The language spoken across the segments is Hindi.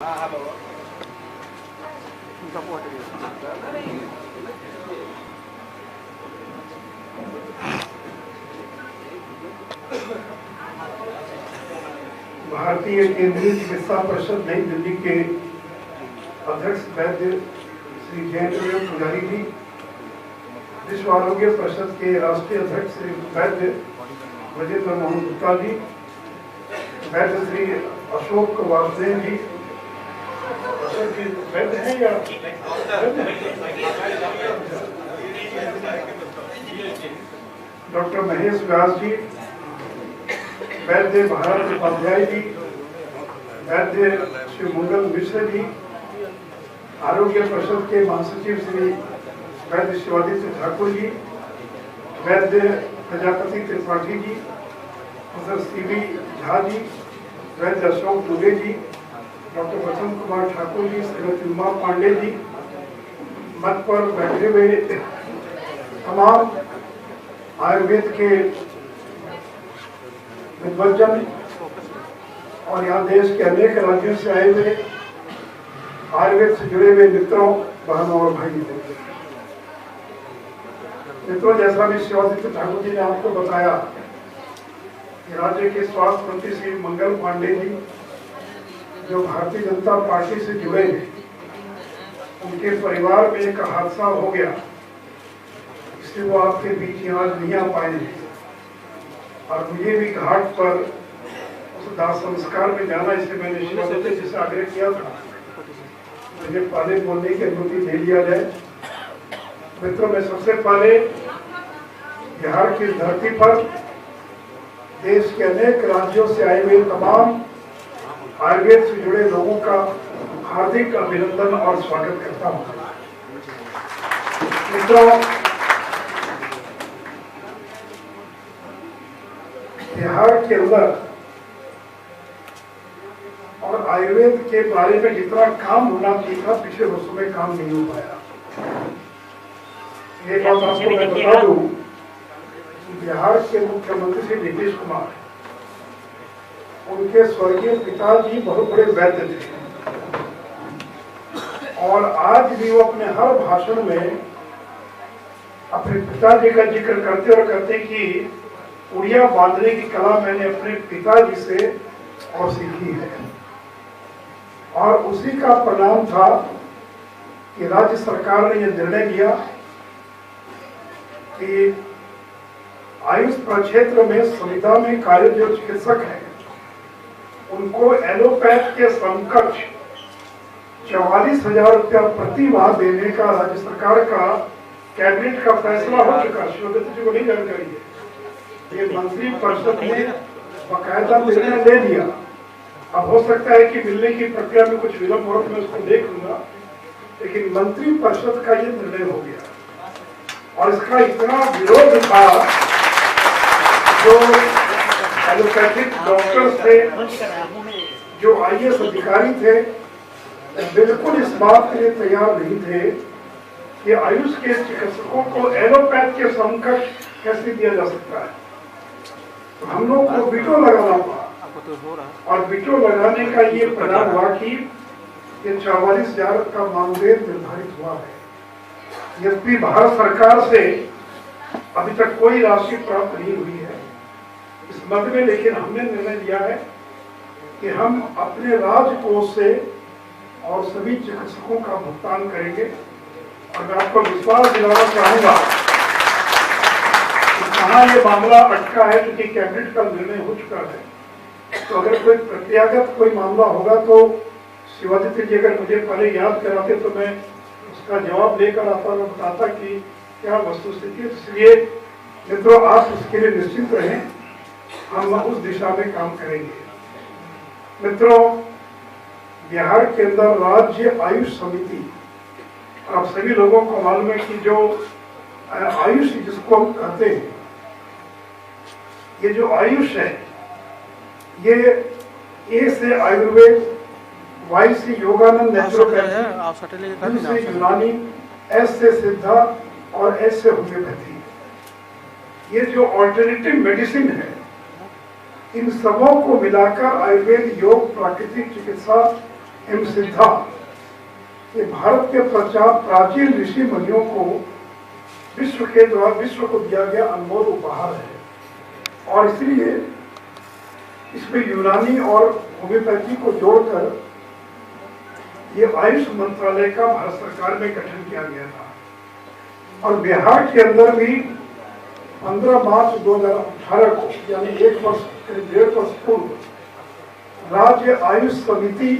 भारतीय केंद्रीय चिकित्सा परिषद नई दिल्ली के अध्यक्ष वैद्य श्री जयेंद्र पुजारी जी, विश्व आरोग्य परिषद के राष्ट्रीय अध्यक्ष श्री वैद्य ब्रजेंद्र मोहन गुप्ता जी, वैद्य श्री अशोक वासुदेव जी, वैद्य हैं या डॉक्टर महेश व्यास जी, वैद्य भारत उपाध्याय जी, वैद्य श्री मंगल मिश्र जी, आरोग्य परिषद के महासचिव श्री वैद्य शिवादित्य ठाकुर जी, वैद्य प्रजापति त्रिपाठी जी, प्रोफेसर सीवी झा जी, वैद्य अशोक दुबे जी, डॉक्टर वसंत कुमार ठाकुर जी, श्रीमती उमा पांडे जी, मंच पर बैठे हुए तमाम आयुर्वेद के विद्वजन और यहाँ देश के अनेक राज्यों से आए हुए आयुर्वेद से जुड़े हुए मित्रों, बहनों और भाई मित्रों, जैसा भी शिवादित्य ठाकुर जी ने आपको बताया कि राज्य के स्वास्थ्य मंत्री श्री मंगल पांडे जी, जो भारतीय जनता पार्टी से जुड़े हैं, उनके परिवार में एक हादसा हो गया, इसलिए वो आपके बीच यहाँ नहीं आ पाए हैं। और मुझे भी घाट पर उस दाह संस्कार में जाना, इसलिए मैंने शिवादित्य जी से आग्रह किया था मुझे पहले बोलने की अनुमति दे दिया जाए। मित्रों, मैं सबसे पहले बिहार की धरती पर देश के अनेक राज्यों से आए हुए तमाम आयुर्वेद से जुड़े लोगों का हार्दिक अभिनंदन और स्वागत करता हूं। मित्रों, बिहार के अंदर और आयुर्वेद के बारे में जितना काम होना चाहिए था, पिछले वर्षों में काम नहीं हो पाया। एक बात आपको मैं बता दूं, बिहार के मुख्यमंत्री श्री नीतीश कुमार, उनके स्वर्गीय पिताजी बहुत बड़े वैद्य थे और आज भी वो अपने हर भाषण में अपने पिताजी का जिक्र करते और कहते कि उड़िया बांधने की कला मैंने अपने पिताजी से और सीखी है। और उसी का परिणाम था कि राज्य सरकार ने यह निर्णय लिया कि आयुष प्रक्षेत्र में संविदा में कार्य जो चिकित्सक हैं, उनको एलोपैथ के समकक्ष 44,000 रुपया प्रति माह देने का राज्य सरकार का कैबिनेट का फैसला हो चुका। शिवादित्य जी को नहीं जानकारी है, ये मंत्री परिषद ने बाकायदा निर्णय ले लिया। अब हो सकता है कि मिलने की प्रक्रिया में कुछ विलंब हो, मैं उसको देख लूंगा, लेकिन मंत्री परिषद का ये निर्णय हो गया। और इसका इतना विरोध था, जो एलोपैथिक डॉक्टर्स थे, जो IAS अधिकारी थे, बिल्कुल इस बात के लिए तैयार नहीं थे कि आयुष के चिकित्सकों को एलोपैथ के समकक्ष कैसे दिया जा सकता है। तो हम लोग को वीटो लगाना पड़ा, और वीटो लगाने का ये परिणाम हुआ कि ये 44,000 का मानदेय निर्धारित हुआ है। यद्यपि भारत सरकार से अभी तक कोई राशि प्राप्त नहीं हुई है इस मद में, लेकिन हमने निर्णय लिया है कि हम अपने राजकोष से और सभी चिकित्सकों का भुगतान करेंगे। और मैं आपको विश्वास दिलाना चाहूंगा कि कहाँ ये मामला अटका है, क्योंकि कैबिनेट का निर्णय हो चुका है। तो अगर कोई प्रक्रियागत कोई मामला होगा तो शिवादित्य जी अगर मुझे पहले याद कराते तो मैं उसका जवाब लेकर आता और बताता कि क्या वस्तुस्थिति है। इसलिए मित्रों, आप इसके लिए निश्चित रहें, हम उस दिशा में काम करेंगे। मित्रों, बिहार के अंदर राज्य आयुष समिति, आप सभी लोगों को मालूम है कि जो आयुष जिसको हम कहते हैं, ये जो आयुष है, ये ए से आयुर्वेद, वाई से योगानंद नेचुरोपैथी, यू से यूनानी, एस से सिद्धा और एस से होम्योपैथी। ये जो ऑल्टरनेटिव मेडिसिन है, इन सबों को मिलाकर आयुर्वेद, योग, प्राकृतिक चिकित्सा एवं सिद्धा, ये भारत के प्राचीन ऋषि मुनियों को विश्व को दिया गया अनमोल उपहार है। और इसलिए इसमें यूनानी और होम्योपैथी को जोड़कर ये आयुष मंत्रालय का भारत सरकार में गठन किया गया था। और बिहार के अंदर भी 15 मार्च 2018 को, यानी 1 वर्ष करीब 1.5 वर्ष पूर्व, राज्य आयुष समिति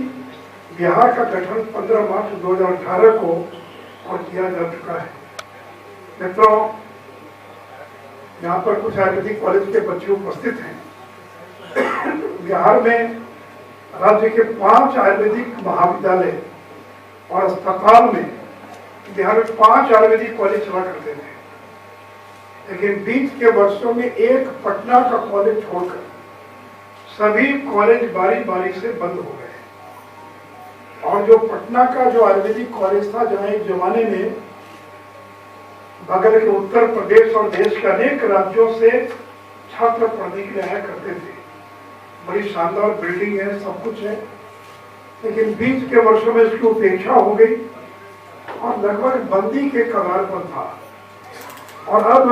बिहार का गठन 15 मार्च 2018 को और किया जा चुका है। मित्रों, यहाँ पर कुछ आयुर्वेदिक कॉलेज के बच्चे उपस्थित हैं। बिहार में राज्य के 5 आयुर्वेदिक महाविद्यालय और अस्पताल में, बिहार में 5 आयुर्वेदिक कॉलेज चला करते थे, लेकिन बीच के वर्षों में एक पटना का कॉलेज छोड़कर सभी कॉलेज बारी बारी से बंद हो गए। और जो पटना का जो आयुर्वेदिक कॉलेज था, जहाँ एक जमाने में बगल के उत्तर प्रदेश और देश के अनेक राज्यों से छात्र पढ़ने के लिए आया करते थे, बड़ी शानदार बिल्डिंग है, सब कुछ है, लेकिन बीच के वर्षों में इसकी उपेक्षा हो गई और लगभग बंदी के कगार पर था। और अब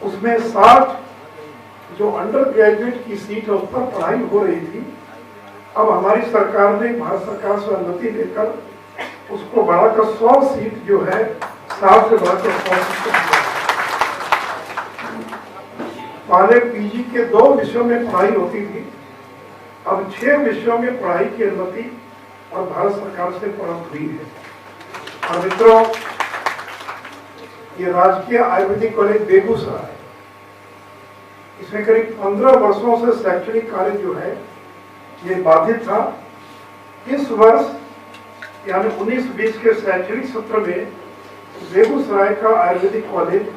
उसमें 60 जो अंडर ग्रेजुएट की सीट है उस पर पढ़ाई हो रही थी। अब हमारी सरकार ने, भारत सरकार से अनुमति लेकर उसको बढ़ाकर 100 सीट जो है 60 से बढ़ाकर 100 सीट। पहले पीजी के 2 विषयों में पढ़ाई होती थी, अब 6 विषयों में पढ़ाई की अनुमति और भारत सरकार से प्राप्त हुई है। और मित्रों, ये राजकीय आयुर्वेदिक कॉलेज बेगूसराय, इसमें करीब 15 वर्षों से शैक्षणिक कार्य जो है ये बाधित था। इस वर्ष यानी 19-20 के शैक्षणिक सत्र में बेगूसराय का आयुर्वेदिक कॉलेज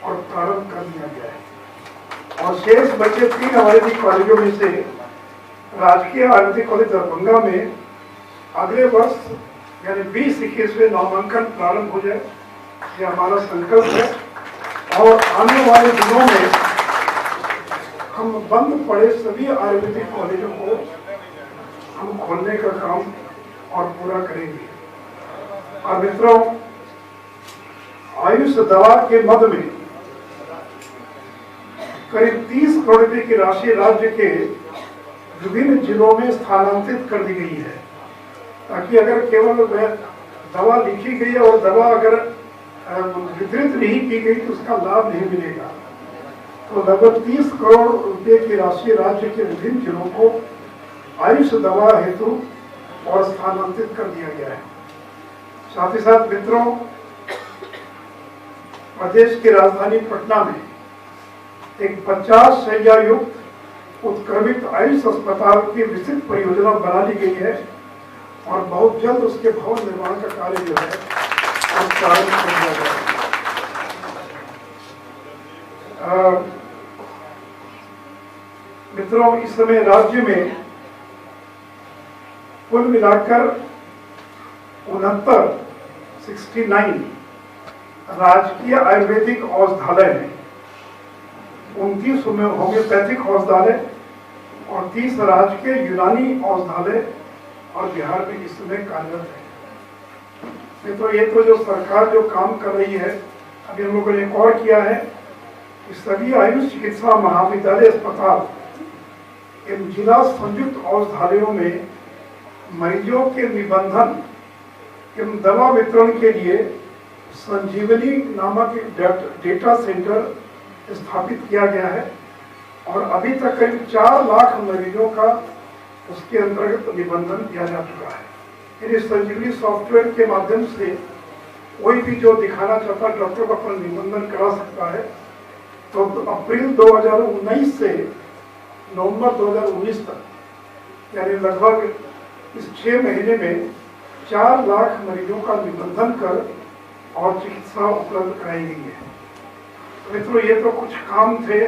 और प्रारंभ कर दिया गया है। और शेष बचे 3 आयुर्वेदिक कॉलेजों में से राजकीय आयुर्वेदिक कॉलेज दरभंगा में अगले वर्ष यानी 20-21 में नामांकन प्रारंभ हो जाए, यह हमारा संकल्प है। और आने वाले दिनों में हम बंद पड़े सभी आयुर्वेदिक कॉलेजों को हम खोलने का काम और पूरा करेंगे। और मित्रों, आयुष दवा के मद में करीब 30 करोड़ रुपए की राशि राज्य के विभिन्न जिलों में स्थानांतरित कर दी गई है, ताकि अगर केवल दवा लिखी गई और दवा अगर वितरित नहीं की गई तो उसका लाभ नहीं मिलेगा। तो लगभग 30 करोड़ रुपए की राशि राज्य के विभिन्न जिलों को आयुष दवा हेतु और स्थानांतरित कर दिया गया है। साथ ही साथ मित्रों, प्रदेश की राजधानी पटना में एक 50 शैय्या युक्त उत्क्रमित आयुष अस्पताल की विस्तृत परियोजना बना ली गई है और बहुत जल्द उसके भवन निर्माण का कार्य जो है प्रारंभ कर दिया जाएगा। मित्रों, इस समय राज्य में कुल मिलाकर 69 राजकीय आयुर्वेदिक औषधालय हैं, 29 होम्योपैथिक औषधालय और 30 राजकीय यूनानी औषधालय और बिहार में इस समय कार्यरत है। तो ये तो जो सरकार जो काम कर रही है, अभी हम लोगों ने एक और किया है कि सभी आयुष चिकित्सा महाविद्यालय अस्पताल एवं जिला संयुक्त औषधालयों में मरीजों के निबंधन एवं दवा वितरण के लिए संजीवनी नामक डेटा सेंटर स्थापित किया गया है और अभी तक करीब 4 लाख मरीजों का उसके अंतर्गत निबंधन किया जा चुका है। इस संजीवनी सॉफ्टवेयर के माध्यम से कोई भी जो दिखाना चाहता है डॉक्टर को अपना निबंधन करा सकता है। तो अप्रैल 2019 से नवंबर 2019 तक यानी लगभग इस 6 महीने में 4 लाख मरीजों का निबंधन कर और चिकित्सा उपलब्ध कराई गई है। मित्रों, ये तो कुछ काम थे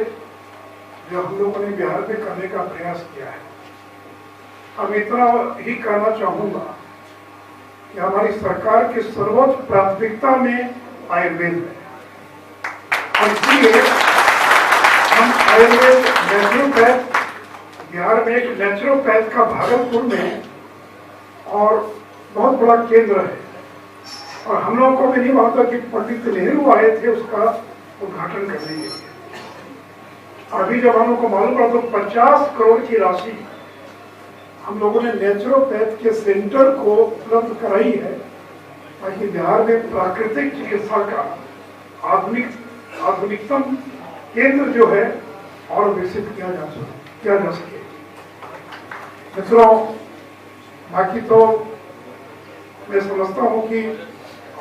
जो हम लोगों ने बिहार में करने का प्रयास किया है। अब इतना ही कहना चाहूंगा कि हमारी सरकार की सर्वोच्च प्राथमिकता में आयुर्वेद है और इसलिए हम आयुर्वेद नेचुरोपैथ, बिहार में एक नेचुरोपैथ का भागलपुर में बहुत बड़ा केंद्र है और हम लोगों को भी नहीं मालूम था कि पंडित नेहरू आए थे उसका उद्घाटन करने के लिए। अभी जब हम लोग को मालूम पड़ा तो 50 करोड़ की राशि हम लोगों ने नेचुरोपैथ के सेंटर को उपलब्ध कराई है ताकि बिहार में प्राकृतिक चिकित्सा का आधुनिकतम केंद्र जो है और विकसित किया जा सके। मित्रों, बाकी तो मैं समझता हूं कि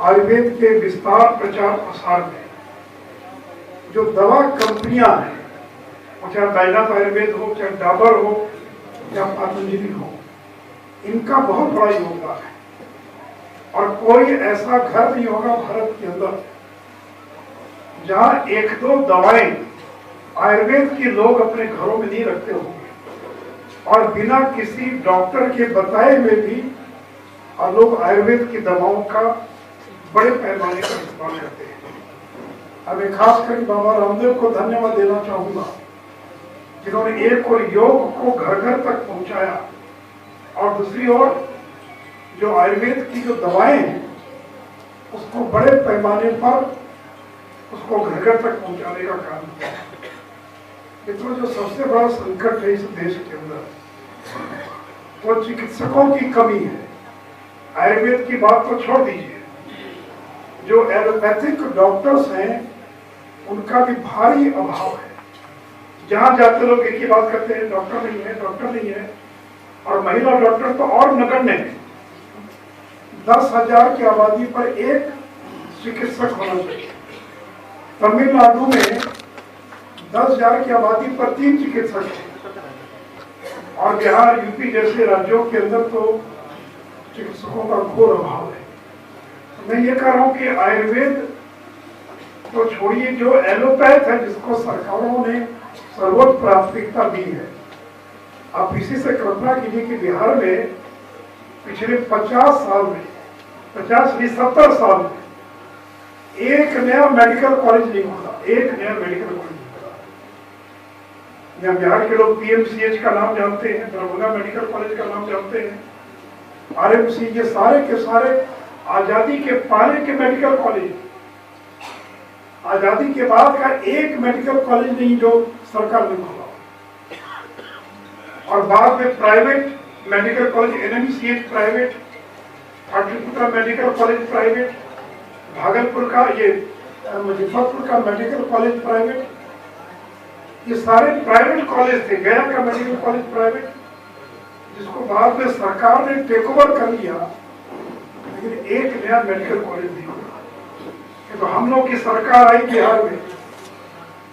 आयुर्वेद के विस्तार प्रचार प्रसार में जो दवा कंपनियां हैं, चाहे बैजनाथ आयुर्वेद हो, चाहे डाबर हो या पतंजलि हो, इनका बहुत बड़ा योगदान है। और कोई ऐसा घर नहीं होगा भारत के अंदर जहां एक दो दवाएं आयुर्वेद के लोग अपने घरों में नहीं रखते होंगे और बिना किसी डॉक्टर के बताए हुए भी और लोग आयुर्वेद की दवाओं का बड़े पैमाने पर इस्तेमाल करते हैं। अब मैं खास कर बाबा रामदेव को धन्यवाद देना चाहूंगा जिन्होंने एक और योग को घर घर तक पहुंचाया और दूसरी ओर जो आयुर्वेद की जो दवाएं हैं उसको बड़े पैमाने पर उसको घर घर तक पहुंचाने का काम किया। मित्रों, जो सबसे बड़ा संकट है इस देश के अंदर वो चिकित्सकों की कमी है। आयुर्वेद की बात तो छोड़ दीजिए, जो एलोपैथिक डॉक्टर्स हैं उनका भी भारी अभाव है। जहां जाते लोग एक ही बात करते हैं, डॉक्टर नहीं है, डॉक्टर नहीं है। और महिला डॉक्टर तो और नगण्य है। 10,000 की आबादी पर एक चिकित्सक होना चाहिए। तमिलनाडु में 10,000 की आबादी पर 3 चिकित्सक हैं और बिहार, यूपी जैसे राज्यों के अंदर तो चिकित्सकों का घोर अभाव है। मैं ये कह रहा हूं कि आयुर्वेद तो छोड़िए, जो एलोपैथ है जिसको सरकारों ने सर्वोच्च प्राथमिकता दी है, आप इसी से कल्पना कीजिए कि बिहार में पिछले 50 साल में 70 साल में एक नया मेडिकल कॉलेज नहीं खुला, एक नया मेडिकल कॉलेज नहीं खुला। यहाँ बिहार के लोग पीएमसीएच का नाम जानते हैं, दरभंगा मेडिकल कॉलेज का नाम जानते हैं, आरएमसी, ये सारे के सारे आजादी के पहले के मेडिकल कॉलेज, आजादी के बाद का एक मेडिकल कॉलेज नहीं जो सरकार ने खोला। और बाद में private medical college, NMCH private, Pataliputra medical college private, Bhagalpur का, ये मुजफ्फरपुर का मेडिकल कॉलेज प्राइवेट, ये सारे प्राइवेट कॉलेज थे। गया का मेडिकल कॉलेज प्राइवेट, जिसको बाद में सरकार ने टेक ओवर कर लिया, लेकिन एक नया मेडिकल कॉलेज नहीं हुआ। तो हम लोग की सरकार आई बिहार में,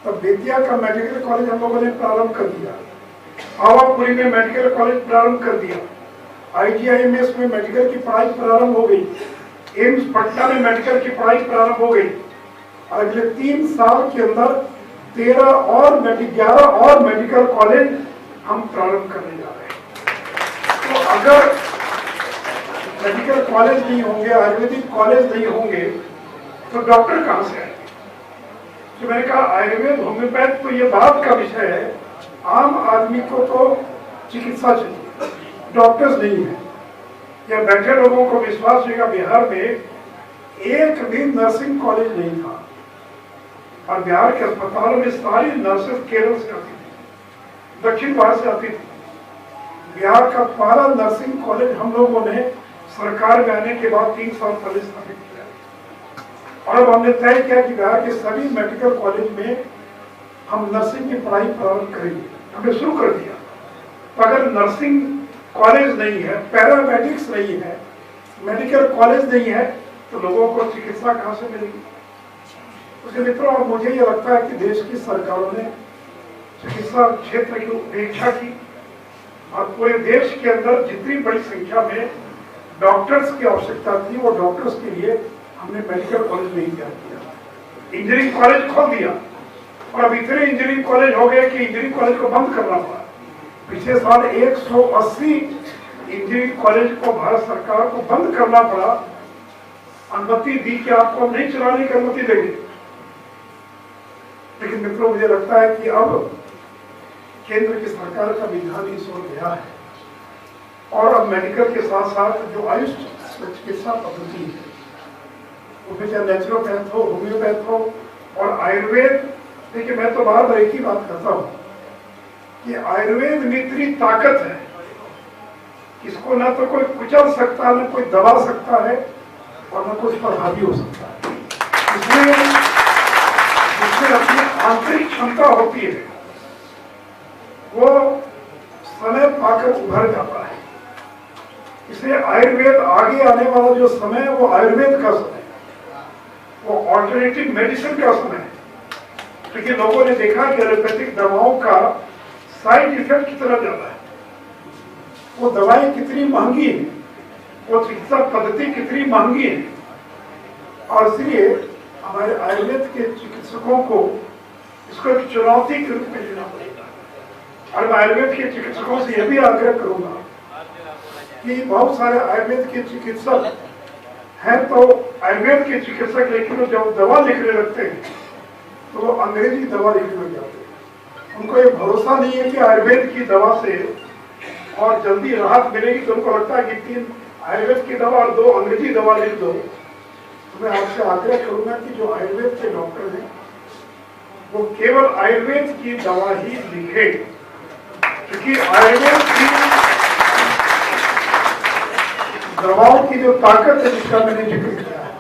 तब बेतिया का मेडिकल कॉलेज हम लोगों ने प्रारंभ कर दिया, आवापुरी में मेडिकल कॉलेज प्रारंभ कर दिया, IGIMS में मेडिकल की पढ़ाई प्रारंभ हो गई, एम्स पटना में मेडिकल की पढ़ाई प्रारंभ हो गई। अगले 3 साल के अंदर 11 और मेडिकल कॉलेज हम प्रारंभ करने जा रहे हैं। तो अगर मेडिकल कॉलेज नहीं होंगे, आयुर्वेदिक कॉलेज नहीं होंगे, तो डॉक्टर कहां से आएंगे? तो मैंने कहा आयुर्वेद, होम्योपैथ तो ये बात का विषय है, आम आदमी को तो चिकित्सा चाहिए, डॉक्टर्स नहीं है। या बैठे लोगों को विश्वास होगा, बिहार में एक भी नर्सिंग कॉलेज नहीं था और बिहार के अस्पतालों में सारी नर्सेस केरल से आती थी, दक्षिण भारत से आती थी। बिहार का पहला नर्सिंग कॉलेज हम लोगों ने सरकार में आने के बाद 3 साल पहले स्थापित किया और अब हमने तय किया कि बिहार के सभी मेडिकल कॉलेज में हम नर्सिंग की पढ़ाई प्रारंभ करेंगे। हमने शुरू कर दिया। तो अगर नर्सिंग कॉलेज नहीं है, पैरामेडिक्स नहीं है, मेडिकल कॉलेज नहीं है, तो लोगों को चिकित्सा कहां से मिलेगी? उसके मित्रों, और मुझे ये लगता है कि देश की सरकारों ने चिकित्सा क्षेत्र की उपेक्षा की और पूरे देश के अंदर जितनी बड़ी संख्या में डॉक्टर्स की आवश्यकता थी, वो डॉक्टर्स के लिए हमने मेडिकल कॉलेज नहीं तैयार किया। इंजीनियरिंग कॉलेज खोल दिया और अब इतने इंजीनियरिंग कॉलेज हो गए कि इंजीनियरिंग कॉलेज को बंद करना पड़ा। पिछले साल 180 इंजीनियरिंग कॉलेज को भारत सरकार को बंद करना पड़ा, अनुमति दी कि आपको नहीं चलाने की अनुमति देंगे। लेकिन मित्रों, मुझे लगता है कि अब केंद्र की सरकार का विधान इस ओर गया है और अब मेडिकल के साथ साथ जो आयुष चिकित्सा पद्धति है, उसमें चाहे नेचुरोपैथ हो, होम्योपैथ हो और आयुर्वेद। देखिए मैं तो बार बार एक ही बात करता हूँ कि आयुर्वेद में इतनी ताकत है, इसको ना तो कोई कुचल सकता, ना कोई दबा सकता है और ना कोई पर हावी हो सकता है। इसमें अपनी आंतरिक क्षमता होती है, वो समय पाकर उभर जाता है। इसलिए आयुर्वेद आगे आने वाला जो समय है वो आयुर्वेद का समय है, वो ऑल्टरनेटिव मेडिसिन का समय है। क्योंकि लोगों ने देखा कि एलोपैथिक दवाओं का साइड इफेक्ट कितना ज्यादा है, वो दवाएं कितनी महंगी है, वो चिकित्सा पद्धति कितनी महंगी है, और इसलिए हमारे आयुर्वेद के चिकित्सकों को इसको एक चुनौती के रूप में लेना पड़ेगा। और मैं आयुर्वेद के चिकित्सकों से यह भी आग्रह करूंगा कि बहुत सारे आयुर्वेद के चिकित्सक हैं, तो आयुर्वेद के चिकित्सक लेकिन जब दवा लिखने लगते हैं तो वो अंग्रेजी दवा लिखने लग जाते हैं। उनको ये भरोसा नहीं है कि आयुर्वेद की दवा से और जल्दी राहत मिलेगी, तो उनको लगता है कि 3 आयुर्वेद की दवा और 2 अंग्रेजी दवा लिख दो। तो मैं आपसे आग्रह करूंगा कि जो आयुर्वेद के डॉक्टर हैं वो केवल आयुर्वेद की दवा ही लिखे, क्योंकि आयुर्वेद की दवाओं की जो ताकत है जिसका मैंने जिक्र किया है,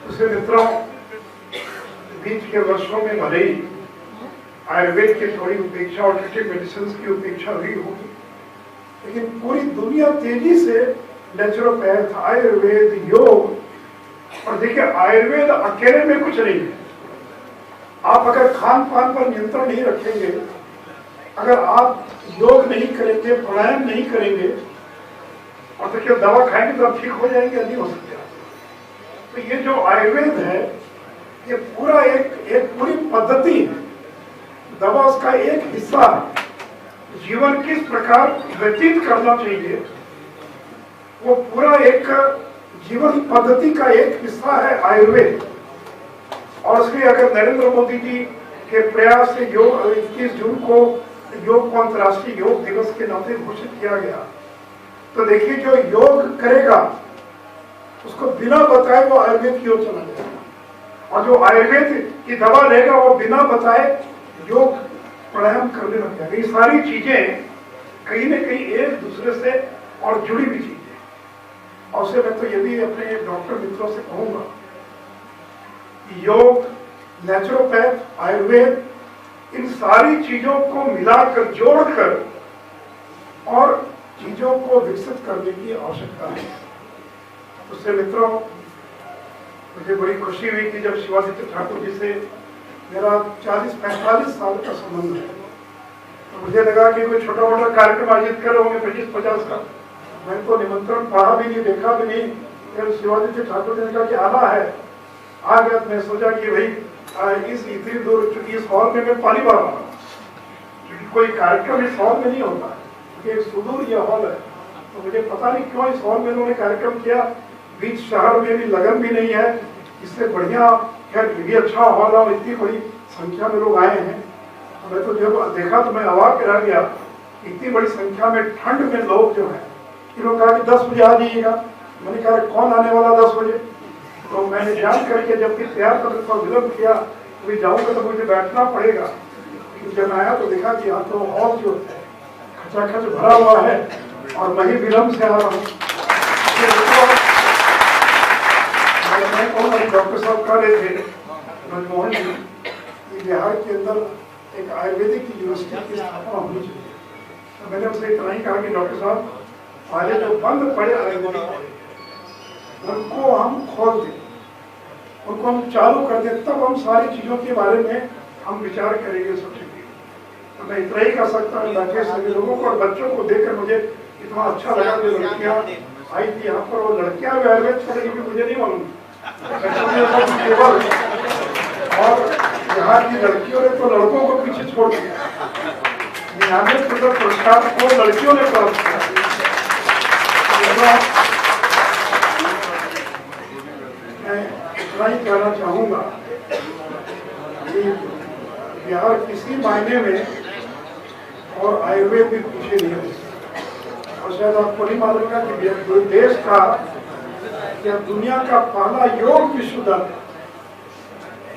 उसे मित्रों बीच के वर्षों में भले ही आयुर्वेद की थोड़ी उपेक्षा और मेडिसिन की उपेक्षा हुई होगी, लेकिन पूरी दुनिया तेजी से नेचुरोपैथ, आयुर्वेद, योग, और देखिए आयुर्वेद अकेले में कुछ नहीं है। आप अगर खान पान पर नियंत्रण नहीं रखेंगे, अगर आप योग नहीं करेंगे, प्राणायाम नहीं करेंगे, और देखिए दवा खाएंगे तो आप ठीक हो जाएंगे, नहीं हो सकते। तो ये जो आयुर्वेद है ये पूरा एक पूरी पद्धति है, दवा उसका एक हिस्सा है। जीवन किस प्रकार व्यतीत करना चाहिए वो पूरा एक जीवन पद्धति का एक हिस्सा है आयुर्वेद। और इसलिए अगर नरेंद्र मोदी जी के प्रयास से योग 21 जून को योग को अंतर्राष्ट्रीय योग दिवस के नाते घोषित किया गया, तो देखिए जो योग करेगा उसको बिना बताए वो आयुर्वेद की ओर चला जाएगा, और जो आयुर्वेद की दवा लेगा वो बिना बताए योग प्राणायाम करने लग जाएगा। ये सारी चीजें कहीं न कहीं एक दूसरे से और जुड़ी हुई चीजें। और उससे मैं तो ये भी अपने डॉक्टर मित्रों से कहूंगा कि योग, नेचुरोपैथ, आयुर्वेद, इन सारी चीजों को मिलाकर, जोड़कर और चीजों को विकसित करने की आवश्यकता है। उससे मित्रों मुझे बड़ी खुशी हुई कि जब शिवादित्य ठाकुर जी से मेरा 40-45 साल का संबंध है, तो मुझे लगा कि कोई छोटा मोटा कार्यक्रम आयोजित कर होंगे 25-50 का। मैंने तो निमंत्रण पढ़ा भी नहीं, देखा भी नहीं, फिर शिवादित्य ठाकुर जी ने कहा कि आना है, आ गया। मैं सोचा कि भाई इस इतनी दूर, चूंकि इस हॉल में मैं पहली बार आ रहा हूँ, क्योंकि कोई कार्यक्रम इस हॉल में नहीं होता, क्योंकि सुदूर यह हॉल है। तो मुझे पता नहीं क्यों इस हॉल में उन्होंने कार्यक्रम किया, बीच शहर में भी लगन भी नहीं है, इससे बढ़िया खैर ये भी अच्छा हॉल है, इतनी बड़ी संख्या में लोग आए हैं। मैं तो जब देखा तो मैं अवाक रह गया, इतनी बड़ी संख्या में ठंड में लोग जो है, इन्होंने कहा कि 10 बजे आ जाइएगा। मैंने कहा कौन आने वाला 10 बजे? तो मैंने जान करके जब भी तैयार करने का विलम्ब किया, तो जाऊंगा तो मुझे बैठना पड़ेगा। जब आया तो देखा कि यहाँ तो हॉल जो है खचाखच भरा हुआ है और मैं ही विलम्ब से आ रहा हूँ। मैं कहूँगा डॉक्टर साहब कह रहे थे मनमोहन जी कि बिहार के अंदर एक आयुर्वेदिक यूनिवर्सिटी की स्थापना होनी चाहिए। तो मैंने उनसे इतना ही कहा कि डॉक्टर साहब पहले जो बंद पड़े आयुर्वेदिक उनको हम खोल दें, उनको हम चालू कर दें, तब हम सारी चीज़ों के बारे में हम विचार करेंगे, सोचेंगे। तो मैं इतना ही कर सकता हूँ ताकि सभी लोगों को और बच्चों को देखकर मुझे इतना अच्छा लगा। जो लड़कियाँ आई थी यहाँ पर, वो लड़कियाँ भी आयुर्वेद छोड़ेंगी भी मुझे नहीं मालूम, और यहाँ की लड़कियों ने तो लड़कों को पीछे छोड़ दिया। 99% पुरस्कार को लड़कियों ने प्राप्त किया। मैं इतना ही कहना चाहूँगा कि बिहार किसी मायने में और आयुर्वेद भी पीछे नहीं है। और शायद आपको नहीं मालूम है कि देश का या दुनिया का पहला योग विश्वविद्यालय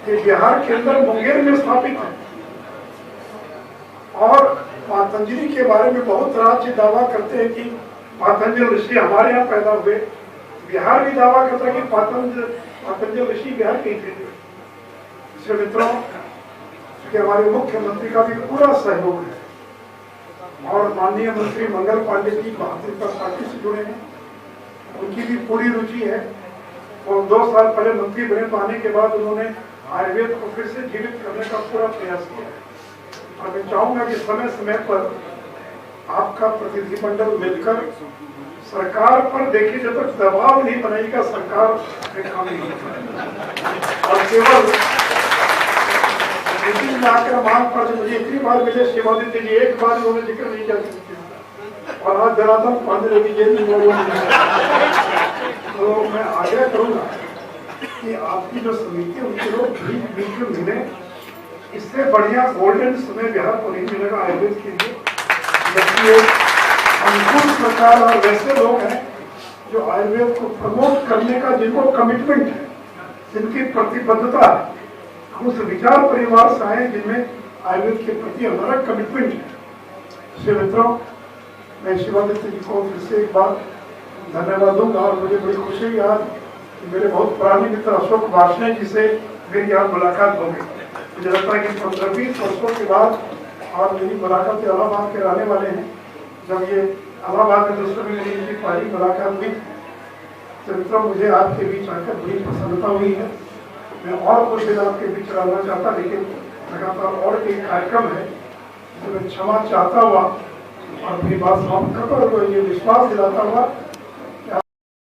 कि बिहार के अंदर मुंगेर में स्थापित है। और पतंजलि के बारे में बहुत राज्य दावा करते हैं कि पतंजलि ऋषि हमारे यहाँ पैदा हुए। बिहार भी दावा करता है कि पतंजलि ऋषि बिहार के ही थे। इसलिए मित्रों कि हमारे मुख्यमंत्री का भी पूरा सहयोग है और माननीय मंत्री मंगल पांडे जी भारतीय जनता पार्टी से जुड़े हैं, उनकी भी पूरी रुचि है। और 2 साल पहले मंत्री बने तो आने के बाद उन्होंने आयुर्वेद को फिर से जीवित करने का पूरा प्रयास किया है। और मैं चाहूंगा कि समय समय पर आपका प्रतिनिधिमंडल मिलकर सरकार पर देखिए, जब तक दबाव नहीं बनाएगा सरकार में काम नहीं होगा। और केवल मीटिंग में आकर मांग पर मुझे इतनी बार मिले शिवादित्य जी, एक बार उन्होंने जिक्र नहीं किया और आज जनार्दन पांडे जी जेल में। तो मैं आग्रह करूंगा कि आपकी जो समिति है उनके लोग बीच में मिले। इससे बढ़िया गोल्डन समय बिहार को नहीं मिलेगा आयुर्वेद के लिए, जबकि अनुकूल सरकार और वैसे लोग हैं जो आयुर्वेद को प्रमोट करने का जिनको कमिटमेंट है, जिनकी प्रतिबद्धता है। हम उस विचार परिवार से आए जिनमें आयुर्वेद के प्रति हमारा कमिटमेंट है। इसलिए मित्रों, मैं शिवादित्य जी को फिर से एक बार धन्यवाद दूंगा। और मुझे बड़ी खुशी हुई आज कि मेरे बहुत पुराने मित्र अशोक वार्ष्णेय जी से मेरी यहाँ मुलाकात हो गई। मुझे लगता है कि 15-20 वर्षों के बाद और मेरी मुलाकात इलाहाबाद के रहने वाले हैं। जब ये इलाहाबाद में दूसरे में मेरी पहली मुलाकात हुई तो मित्रों मुझे आपके बीच आकर बड़ी प्रसन्नता हुई है। मैं और कुछ दिन आपके बीच रहना चाहता, लेकिन लगातार और एक कार्यक्रम है तो मैं क्षमा चाहता हुआ और अपनी बात समाप्त करता और ये विश्वास दिलाता हुआ